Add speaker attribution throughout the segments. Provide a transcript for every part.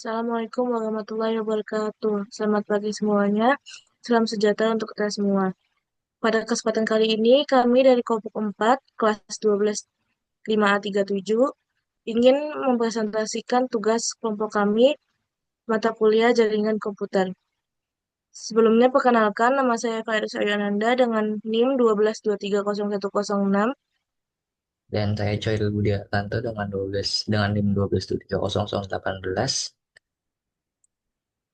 Speaker 1: Assalamualaikum warahmatullahi wabarakatuh. Selamat pagi semuanya. Salam sejahtera untuk kita semua. Pada kesempatan kali ini, kami dari kelompok 4, kelas 12 5A37, ingin mempresentasikan tugas kelompok kami, mata kuliah jaringan komputer. Sebelumnya, perkenalkan, nama saya Fairuz Ayananda dengan NIM 12230106.
Speaker 2: Dan saya Coy Budi Tanto dengan 12 dengan NIM 12730018.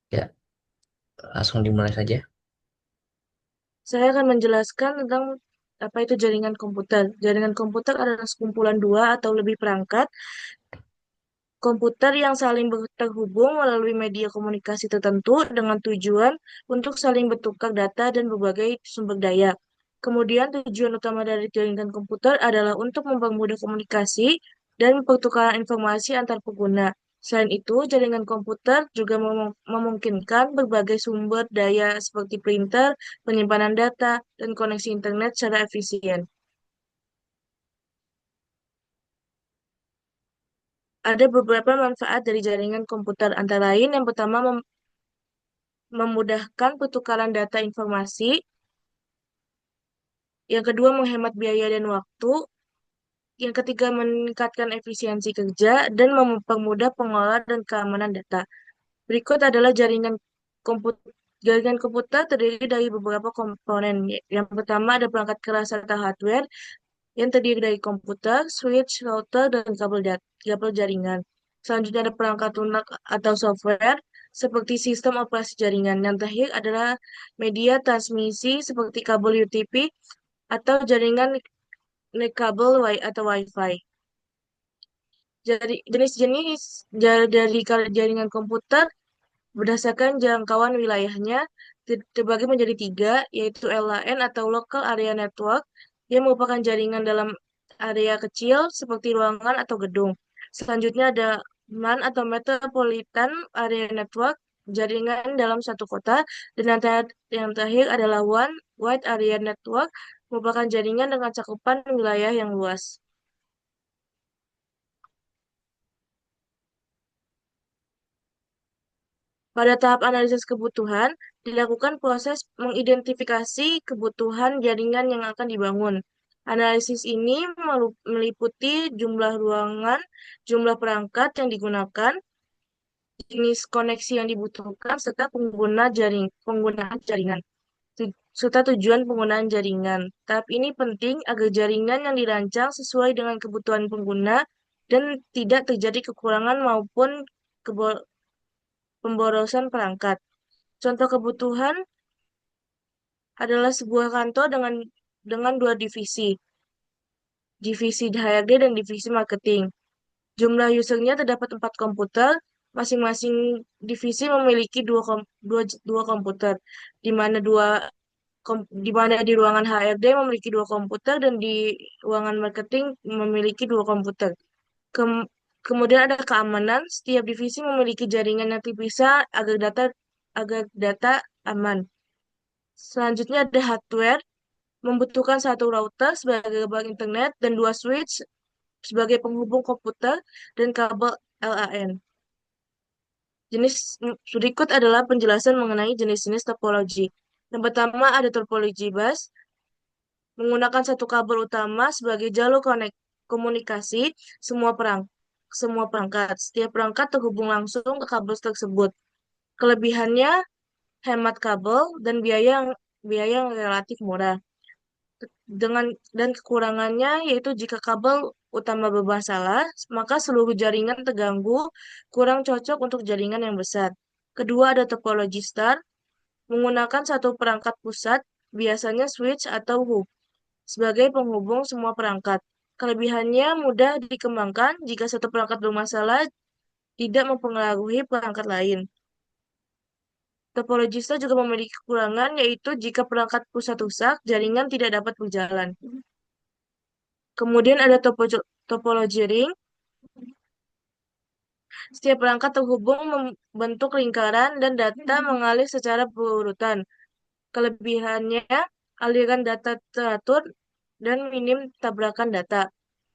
Speaker 2: Ya, langsung dimulai saja.
Speaker 1: Saya akan menjelaskan tentang apa itu jaringan komputer. Jaringan komputer adalah sekumpulan dua atau lebih perangkat komputer yang saling terhubung melalui media komunikasi tertentu dengan tujuan untuk saling bertukar data dan berbagai sumber daya. Kemudian tujuan utama dari jaringan komputer adalah untuk mempermudah komunikasi dan pertukaran informasi antar pengguna. Selain itu, jaringan komputer juga memungkinkan berbagai sumber daya seperti printer, penyimpanan data, dan koneksi internet secara efisien. Ada beberapa manfaat dari jaringan komputer, antara lain yang pertama memudahkan pertukaran data informasi, yang kedua menghemat biaya dan waktu, yang ketiga meningkatkan efisiensi kerja, dan mempermudah pengolahan dan keamanan data. Berikut adalah komputer. Jaringan komputer terdiri dari beberapa komponen. Yang pertama ada perangkat keras atau hardware yang terdiri dari komputer, switch, router, dan kabel jaringan. Selanjutnya ada perangkat lunak atau software seperti sistem operasi jaringan. Yang terakhir adalah media transmisi seperti kabel UTP atau jaringan kabel atau Wi-Fi. Jadi jenis-jenis jaringan komputer berdasarkan jangkauan wilayahnya terbagi menjadi tiga, yaitu LAN atau Local Area Network, yang merupakan jaringan dalam area kecil seperti ruangan atau gedung. Selanjutnya ada MAN atau Metropolitan Area Network, jaringan dalam satu kota. Dan yang terakhir adalah WAN, Wide Area Network, merupakan jaringan dengan cakupan wilayah yang luas. Pada tahap analisis kebutuhan, dilakukan proses mengidentifikasi kebutuhan jaringan yang akan dibangun. Analisis ini meliputi jumlah ruangan, jumlah perangkat yang digunakan, jenis koneksi yang dibutuhkan, serta penggunaan jaringan, serta tujuan penggunaan jaringan. Tahap ini penting agar jaringan yang dirancang sesuai dengan kebutuhan pengguna dan tidak terjadi kekurangan maupun kebo- pemborosan perangkat. Contoh kebutuhan adalah sebuah kantor dengan dua divisi, divisi HRD dan divisi marketing. Jumlah usernya terdapat 4 komputer, masing-masing divisi memiliki dua komputer, di mana di mana di ruangan HRD memiliki 2 komputer dan di ruangan marketing memiliki 2 komputer. Kemudian ada keamanan, setiap divisi memiliki jaringan yang terpisah agar data aman. Selanjutnya ada hardware, membutuhkan satu router sebagai gerbang internet dan dua switch sebagai penghubung komputer dan kabel LAN. Berikut adalah penjelasan mengenai jenis-jenis topologi. Yang pertama ada topologi bus, menggunakan satu kabel utama sebagai jalur komunikasi semua perang semua perangkat. Setiap perangkat terhubung langsung ke kabel tersebut. Kelebihannya hemat kabel dan biaya yang relatif murah. Dan kekurangannya yaitu jika kabel utama bermasalah, maka seluruh jaringan terganggu, kurang cocok untuk jaringan yang besar. Kedua ada topologi star, menggunakan satu perangkat pusat, biasanya switch atau hub, sebagai penghubung semua perangkat. Kelebihannya mudah dikembangkan jika satu perangkat bermasalah, tidak mempengaruhi perangkat lain. Topologi star juga memiliki kekurangan, yaitu jika perangkat pusat rusak, jaringan tidak dapat berjalan. Kemudian ada topologi ring. Setiap perangkat terhubung membentuk lingkaran dan data mengalir secara berurutan. Kelebihannya, aliran data teratur dan minim tabrakan data.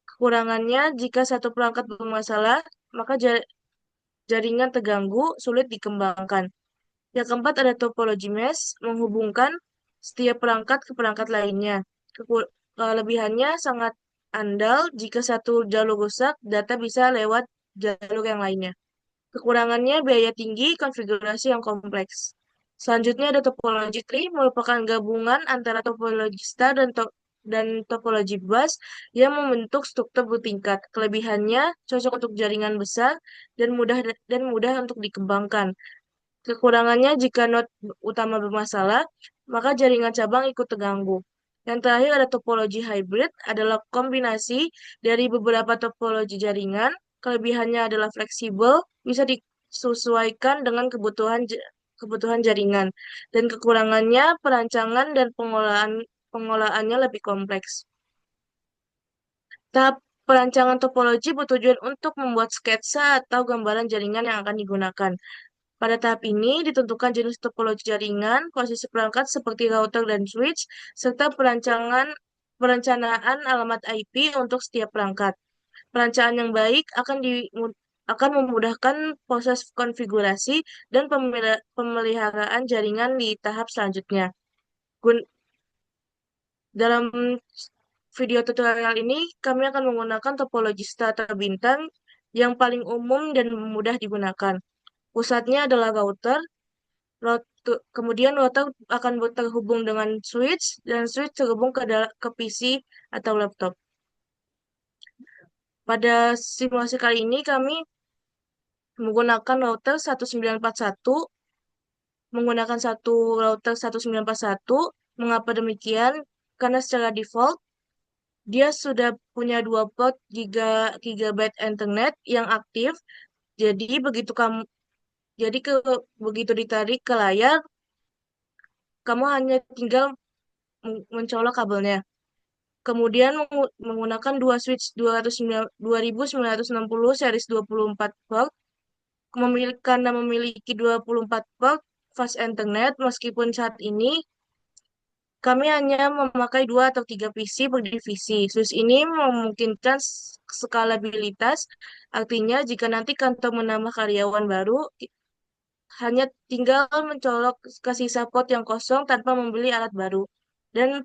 Speaker 1: Kekurangannya, jika satu perangkat bermasalah, maka jaringan terganggu, sulit dikembangkan. Yang keempat ada topologi mesh, menghubungkan setiap perangkat ke perangkat lainnya. Kelebihannya sangat andal, jika satu jalur rusak, data bisa lewat jalur yang lainnya. Kekurangannya biaya tinggi, konfigurasi yang kompleks. Selanjutnya ada topologi tree, merupakan gabungan antara topologi star dan topologi bus yang membentuk struktur bertingkat. Kelebihannya cocok untuk jaringan besar dan mudah untuk dikembangkan. Kekurangannya, jika node utama bermasalah, maka jaringan cabang ikut terganggu. Yang terakhir ada topologi hybrid, adalah kombinasi dari beberapa topologi jaringan. Kelebihannya adalah fleksibel, bisa disesuaikan dengan kebutuhan jaringan. Dan kekurangannya, perancangan dan pengolahannya lebih kompleks. Tahap perancangan topologi bertujuan untuk membuat sketsa atau gambaran jaringan yang akan digunakan. Pada tahap ini ditentukan jenis topologi jaringan, posisi perangkat seperti router dan switch, serta perencanaan alamat IP untuk setiap perangkat. Perencanaan yang baik akan memudahkan proses konfigurasi dan pemeliharaan jaringan di tahap selanjutnya. Gun- Dalam video tutorial ini, kami akan menggunakan topologi strata bintang yang paling umum dan mudah digunakan. Pusatnya adalah router. Kemudian router akan terhubung dengan switch, dan switch terhubung ke PC atau laptop. Pada simulasi kali ini kami menggunakan router 1941, menggunakan router 1941. Mengapa demikian? Karena secara default dia sudah punya dua port gigabyte Ethernet yang aktif. Jadi jadi begitu ditarik ke layar, kamu hanya tinggal mencolok kabelnya. Kemudian menggunakan dua switch 2960 series 24 volt. Karena memiliki 24 volt fast Ethernet, meskipun saat ini kami hanya memakai dua atau tiga PC per divisi. Switch ini memungkinkan skalabilitas, artinya jika nanti kantor menambah karyawan baru, hanya tinggal mencolok ke sisa port yang kosong tanpa membeli alat baru. Dan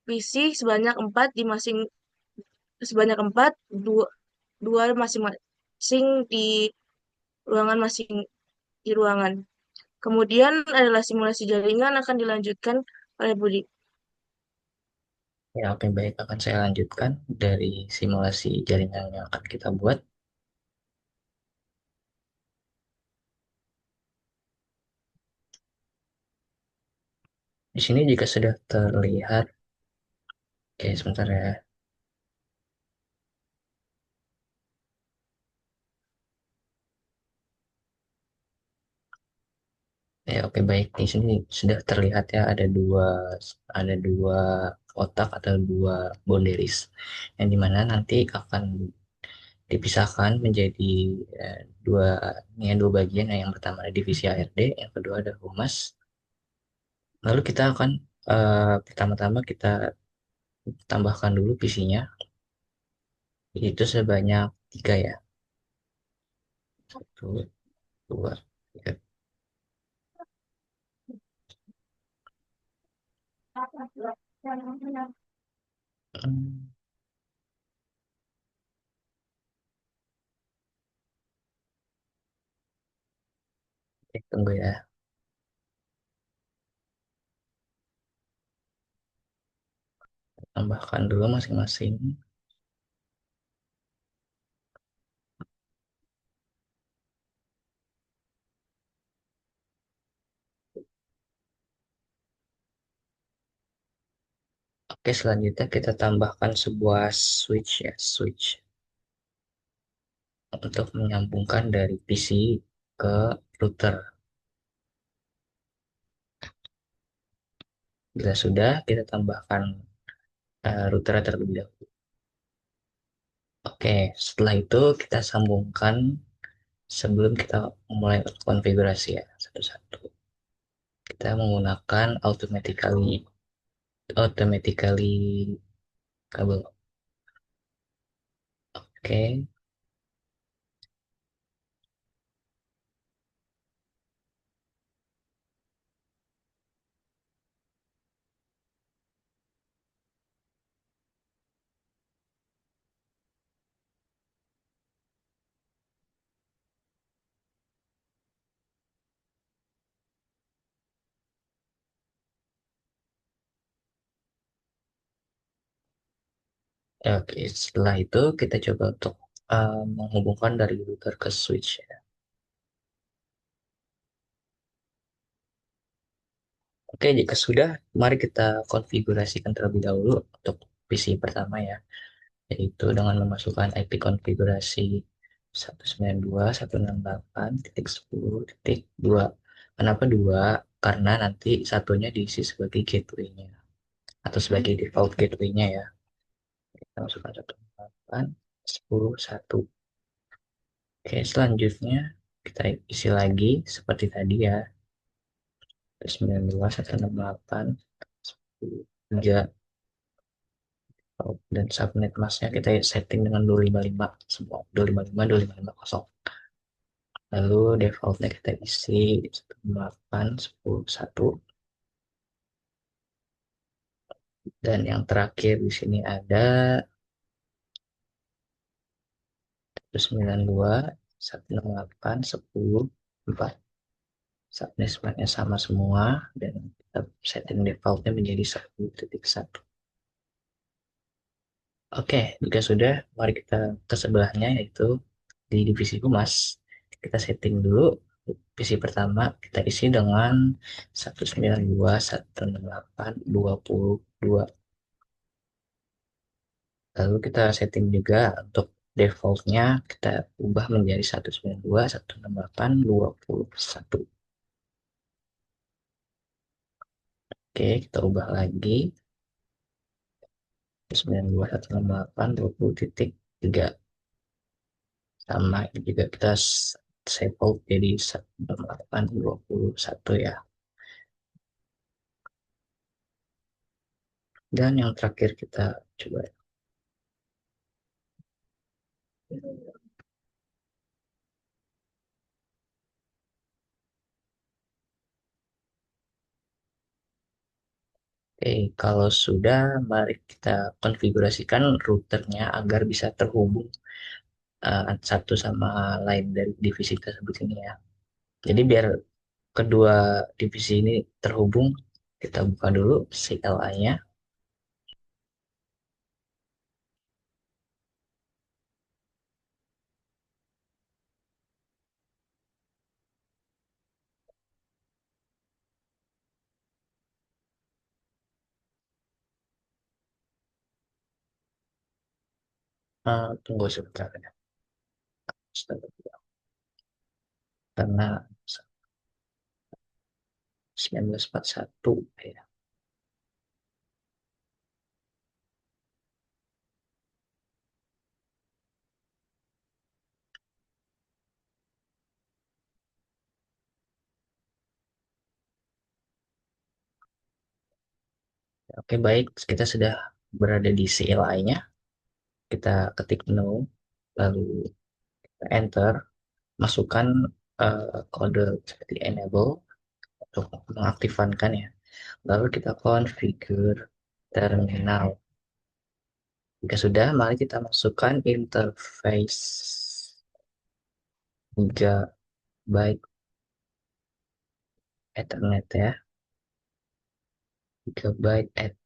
Speaker 1: PC sebanyak empat, dua, dua masing-masing masing di ruangan. Kemudian adalah simulasi jaringan akan dilanjutkan oleh Budi.
Speaker 2: Ya, oke baik. Akan saya lanjutkan dari simulasi jaringan yang akan kita buat. Di sini jika sudah terlihat, oke sebentar ya. Ya, oke baik. Di sini sudah terlihat ya ada dua kotak atau dua boundaries yang dimana nanti akan dipisahkan menjadi dua ini ya, dua bagian. Yang pertama ada divisi ARD, yang kedua ada humas. Lalu kita akan pertama-tama kita tambahkan dulu PC-nya, itu sebanyak tiga ya. Satu, dua, tiga. Hmm, tunggu ya. Tambahkan dulu masing-masing. Oke, selanjutnya kita tambahkan sebuah switch ya, switch untuk menyambungkan dari PC ke router. Bila sudah, kita tambahkan router terlebih dahulu. Oke, setelah itu kita sambungkan sebelum kita mulai konfigurasi ya, satu-satu. Kita menggunakan automatically kabel. Oke, Ya, oke, setelah itu kita coba untuk menghubungkan dari router ke switch ya. Oke, jika sudah, mari kita konfigurasikan terlebih dahulu untuk PC pertama ya, yaitu dengan memasukkan IP konfigurasi 192.168.10.2. Kenapa 2? Karena nanti satunya diisi sebagai gateway-nya atau sebagai default gateway-nya ya. Kita masukkan 168.10.1. Oke, selanjutnya kita isi lagi seperti tadi ya. 92.168.10.3 dan subnet masknya kita setting dengan 255 semua, 255 2550. Lalu defaultnya kita isi 128.10.1 dan yang terakhir di sini ada 192.168.10.4. Subnetnya sama semua dan kita setting defaultnya menjadi 1.1. Oke, jika sudah, mari kita ke sebelahnya yaitu di divisi humas. Kita setting dulu PC pertama kita isi dengan 192.168.20.2. Lalu kita setting juga untuk defaultnya kita ubah menjadi 192.168.20.1. Oke, kita ubah lagi 192.168.20.3. Sama ini juga kita save out jadi 168.20.1 ya. Dan yang terakhir kita coba. Oke, kalau sudah, mari kita konfigurasikan routernya agar bisa terhubung satu sama lain dari divisi tersebut ini ya. Jadi biar kedua divisi ini terhubung, kita buka dulu CLI-nya. Tunggu sebentar ya, karena 1941 ya. Oke, baik, kita sudah berada di CLI-nya. Kita ketik no, lalu enter, masukkan kode seperti enable untuk mengaktifkan ya. Lalu kita configure terminal. Jika sudah, mari kita masukkan interface gigabyte Ethernet ya. Gigabyte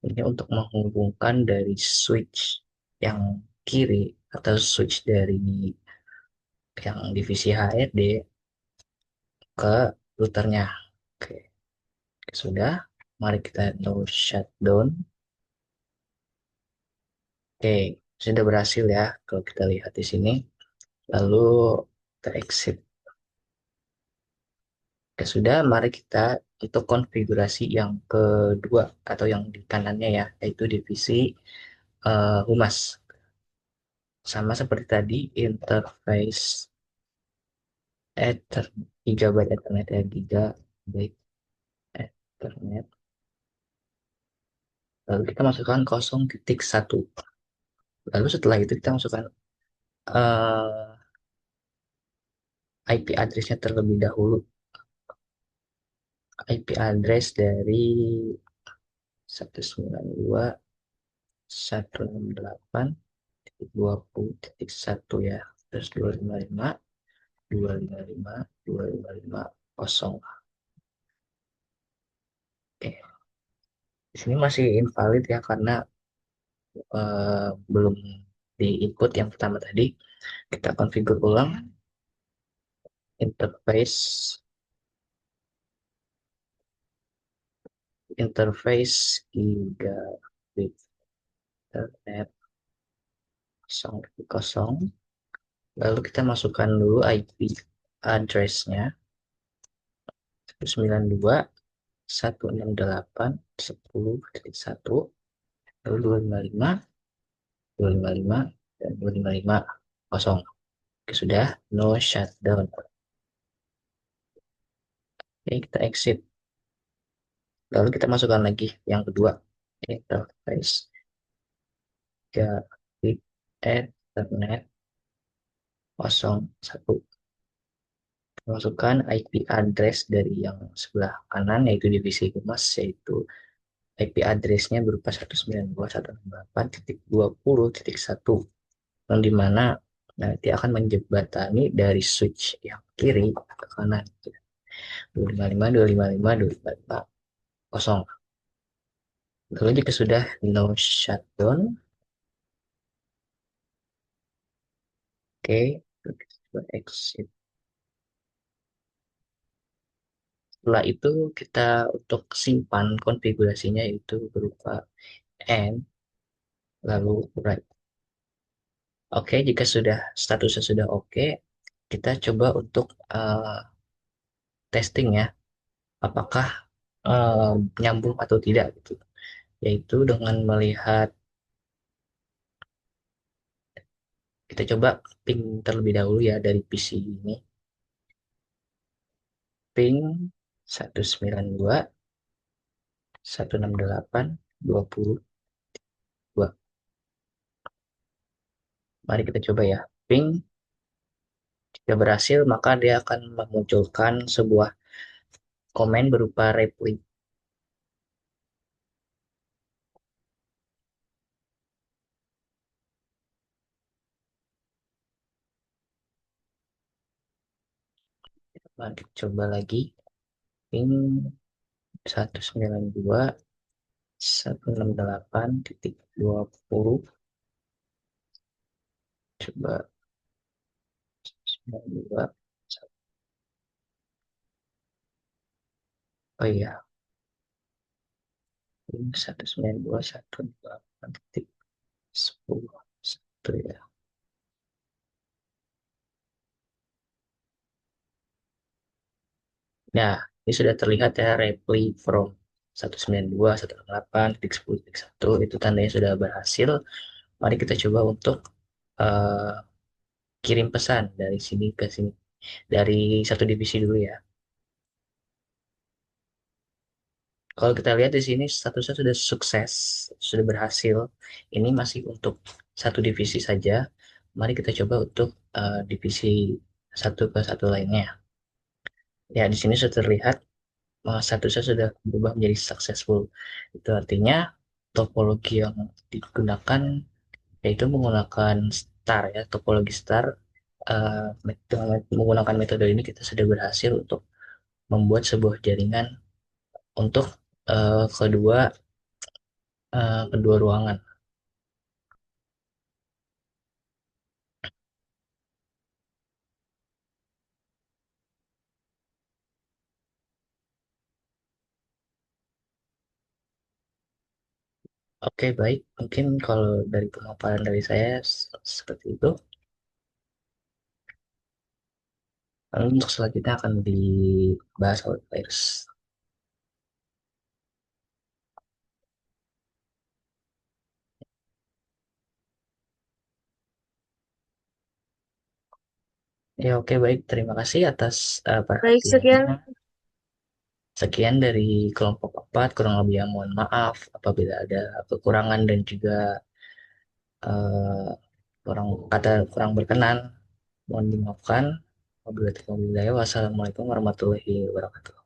Speaker 2: ini untuk menghubungkan dari switch yang kiri atau switch dari yang divisi HRD ke routernya. Oke, sudah. Mari kita no shutdown. Oke, sudah berhasil ya kalau kita lihat di sini. Lalu kita exit. Oke, sudah. Mari kita untuk konfigurasi yang kedua atau yang di kanannya ya, yaitu divisi humas. Sama seperti tadi, interface Ether, gigabyte Ethernet ya, gigabyte Ethernet. Lalu kita masukkan 0.1. Lalu setelah itu kita masukkan eh, IP address-nya terlebih dahulu. IP address dari 192.168.20.1 ya. Terus 255, 255, 255, 0. Oke. Di sini masih invalid ya karena belum di input yang pertama tadi. Kita configure ulang interface interface gigabit internet 0.0. Lalu kita masukkan dulu IP address-nya 192.168.10.1, lalu 255, 255, dan 255 kosong. Oke, sudah no shutdown. Oke, kita exit. Lalu kita masukkan lagi yang kedua, interface gigabit ethernet 01. Masukkan IP address dari yang sebelah kanan, yaitu divisi humas, yaitu IP address-nya berupa 192.168.20.1, yang dimana nanti akan menjembatani dari switch yang kiri ke kanan, 255, 255, 255, kosong. Lalu jika sudah no shutdown, oke, kita exit. Setelah itu kita untuk simpan konfigurasinya itu berupa N lalu write. Oke, jika sudah statusnya sudah oke, kita coba untuk testing ya, apakah nyambung atau tidak gitu. Yaitu dengan melihat, kita coba ping terlebih dahulu ya dari PC ini. Ping 192.168.20.2. Mari kita coba ya. Ping, jika berhasil maka dia akan memunculkan sebuah komen berupa reply. Mari kita coba lagi. Ping 192.168.20. Coba 92. Oh iya, ini 192.128.10.1 ya. Nah, ini sudah terlihat ya reply from 192.168.10.1, itu tandanya sudah berhasil. Mari kita coba untuk eh, kirim pesan dari sini ke sini, dari satu divisi dulu ya. Kalau kita lihat di sini statusnya sudah sukses, sudah berhasil. Ini masih untuk satu divisi saja. Mari kita coba untuk divisi satu ke satu lainnya. Ya, di sini sudah terlihat statusnya sudah berubah menjadi successful. Itu artinya topologi yang digunakan yaitu menggunakan star ya, topologi star. Dengan menggunakan metode ini kita sudah berhasil untuk membuat sebuah jaringan untuk kedua ruangan. Oke, baik. Mungkin kalau dari pemaparan dari saya seperti itu. Lalu untuk selanjutnya akan dibahas oleh Players. Ya, oke, baik. Terima kasih atas
Speaker 1: Baik,
Speaker 2: perhatiannya.
Speaker 1: sekian.
Speaker 2: Sekian dari kelompok 4, kurang lebih ya mohon maaf apabila ada kekurangan dan juga eh, kurang berkenan. Mohon dimaafkan. Wabillahi taufiq wal hidayah. Wassalamualaikum warahmatullahi wabarakatuh.